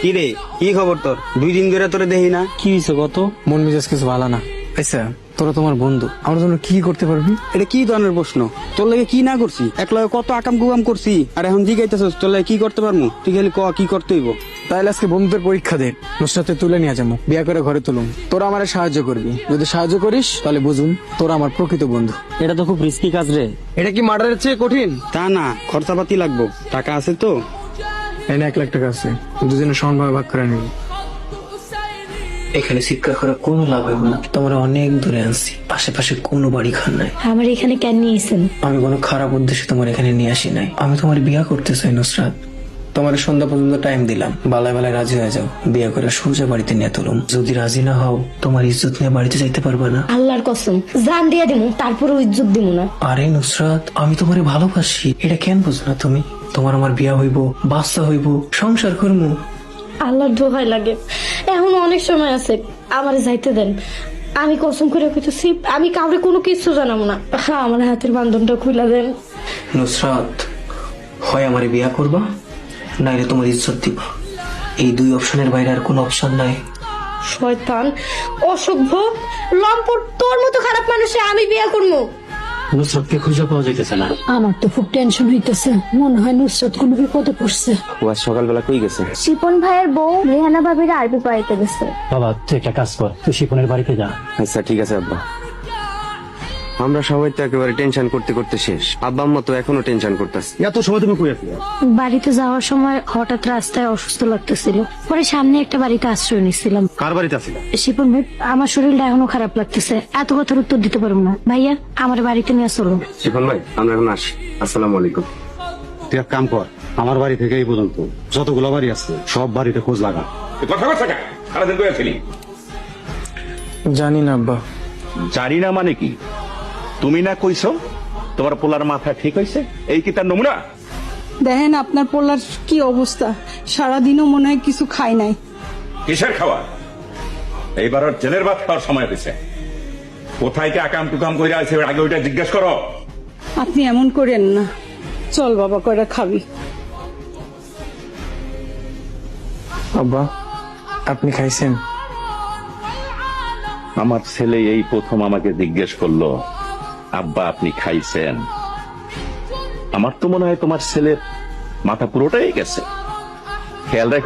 কি রে, কি খবর তোর? 2 দিন ধরে তোরে দেখি না। কি হয়েছে কত? মন মেজাজ কিছু ভালো না। আচ্ছা, তোরা তোমার বন্ধু, আমার জন্য কি করতে পারবি? এটা কি ধরনের প্রশ্ন? তোর লাগে কি না করছি? একলাগে কত আকাম কুকাম করছি, আর এখন জিগাইতেছস তোর লাগে কি করতে পারমু? তুই খালি ক কি করতে হইব। তাহলে আজকে বন্ধুদের পরীক্ষা দে, নুসরাতে তুলে নিয়ে যাবো, বিয়া করে ঘরে তুলুম। তোরা আমার সাহায্য করবি, যদি সাহায্য করিস তাহলে বুঝুন তোরা আমার প্রকৃত বন্ধু। এটা তো খুব রিস্কি কাজ রে। এটা কি মার্ডারের চেয়ে কঠিন? তা না, খরচাপাতি লাগবো, টাকা আছে তো? এনে 1 লাখ টাকা আছে, দুজনে সমানভাবে ভাগ করে নিবি। এখানে চিৎকার করে কোনো লাভ হবে না, তোমরা অনেক দূরে আনছি, পাশে কোনো বাড়ি খান নাই। আমার এখানে কেন নিয়েছেন? আমি কোনো খারাপ উদ্দেশ্যে তোমার এখানে নিয়ে আসি নাই, আমি তোমার বিয়া করতে চাই নুসরাত। তোমার সন্ধ্যা পর্যন্ত টাইম দিলাম, বালায় বালায় রাজি হয়ে যাও, বিয়ে করে সোজা বাড়িতে নিয়ে তুলুম। যদি রাজি না হও, তোমার ইজ্জত নিয়ে বাড়িতে যাইতে পারবে না। আল্লাহর কসম, জান দিয়ে দিমু, তারপরে ইজ্জত দিমু না। আরে নুসরাত, আমি তোমারে ভালোবাসি, এটা কেন বুঝো না তুমি? তোমার আমার বিয়া হইব, বাচ্চা হইব, সংসার করবো। আল্লাহর দোহাই লাগে, এখন অনেক সময় আছে, আমারে যাইতে দেন। আমি কসম করে কইতেছি, আমি কাউরে কোনো কিছু জানাবো না। হ্যাঁ, আমার হাতের বান্ধনটা খুলে দেন। নুসরাত, হয় আমারে বিয়া করবা, নাইলে তোমার ইজ্জত দিবা। এই 2 অপশনের বাইরে আর কোনো অপশন নাই। শয়তান, অসভ্য, লম্পট, তোর মতো খারাপ মানুষে আমি বিয়ে করবো? নুসরতকে খুঁজে পাওয়া যাইতেছে না। আমার তো খুব টেনশন হইতেছে, মনে হয় নুসরত কোনো বিপদে পড়ছে। ও আজ সকালবেলা কই গেছে? শিপন ভাইয়ের বউ রেহানা ভাবির আরবি পড়াইতে গেছে। বাবা তুই একটা কাজ কর, তুই শিপনের বাড়িতে যা। আচ্ছা ঠিক আছে আব্বা। আমরা সবাই তো একেবারে টেনশন করতে করতে শেষ, আব্বা আম্মা তো এখনো টেনশন করতেছে। এত সময় তুমি কই আছিস? বাড়িতে যাওয়ার সময় হঠাৎ রাস্তায় অসুস্থ লাগতেছিল, পরে সামনে একটা বাড়িতে আশ্রয় নিচ্ছিলাম। কার বাড়িতে আছিস? শিপন ভাই, আমার শরীরটা এখনো খারাপ লাগতেছে, এত কথার উত্তর দিতে পারবো না। ভাইয়া, আমার বাড়িতে নিয়ে চলো। শিফন ভাই, আমরা এখন আসি। আসসালামু আলাইকুম। তুই এক কাম কর, আমার বাড়ি থেকে এই পর্যন্ত যতগুলো বাড়ি আছে সব বাড়িতে খোঁজ লাগা। কথা কথা সারাদিন করে ছিলি। জানি না আব্বা। জানি না মানে কি? তুমি না কইছো তোমার পোলার মাথা ঠিক হয়েছে? এই কি তার নমুনা? দেখেন আপনার পোলার কি অবস্থা, সারাদিনও মনে হয় কিছু খাই নাই। কিসের খাওয়া? এইবার ওর জেলের ভাত খাওয়ার সময় হয়েছে। কোথায় কি আকাম টুকাম করে আছে আগে ওইটা জিজ্ঞেস করো। আপনি এমন করেন না, চল বাবা করে খাবি। আব্বা, আপনি খাইছেন? আমার ছেলে এই প্রথম আমাকে জিজ্ঞেস করলো, আব্বা আপনি খাইছেন? আমার তো মনে হয় তোমার ছেলের মাথা পুরোটাই গেছে। খেয়াল রাখো।